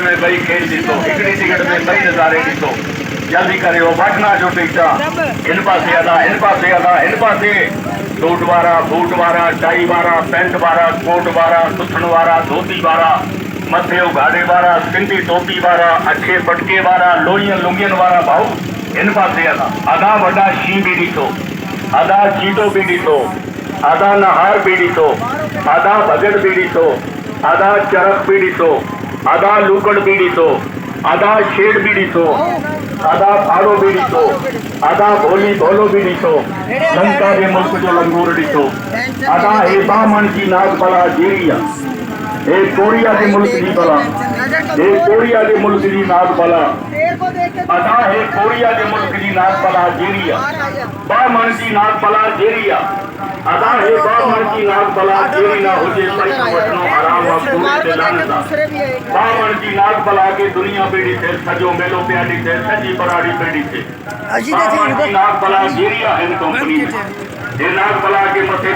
में बई खेल ॾिसो, हिकिड़ी टिकट में बई नज़ारे ॾिसो। जल्दी करियो, वठना जो टीचा इन पासे अदा, इन पासे अदा, इन पासे सूट वारा, बूट वारा, टाई वारा, पैंट वारा, कोट वारा, सुथण वारा, धोती वारा, मथे उघाड़े वारा, सिंधी टोपी वारा, अछे पटके वारा, लोहियन लुंगियन वारा भाऊ इन पासे अदा। आधा वॾा शीं बि ॾिसो, आधा चीटो बि ॾिसो, आधा नहार बि ॾिसो, आधा भगड़ बि ॾिसो, आधा चरख बि ॾिसो, आधा लूकड़ बि ॾिसो, आधा छेड़ बि ॾिसो, आधा फाड़ो बि ॾिसो, आधा भोली भोलो बि ॾिसो, लंका जे मुल्क जो लंगूर ॾिसो, आधा हे बामण जी नाग भला जेरी आहे, हे कोरिया के मुल्क जी भला, हे कोरिया के मुल्क जी नाग भला, आधा हे कोरिया के मुल्क जी नाग भला जेरी आहे, बामण जी नाग भला जेरी आहे, आधा हे बामण जी नाग भला जेरी ना हुजे पैसो वठनो हराम आहे, बामण जी नाग भला के दुनिया पे ॾिसे, सॼो मेलो पिया ॾिसे, सॼी बराड़ी पे ॾिसे, बामण जी नाग भला जेरी आहे हिन कंपनी में, हे नाग भला के मथे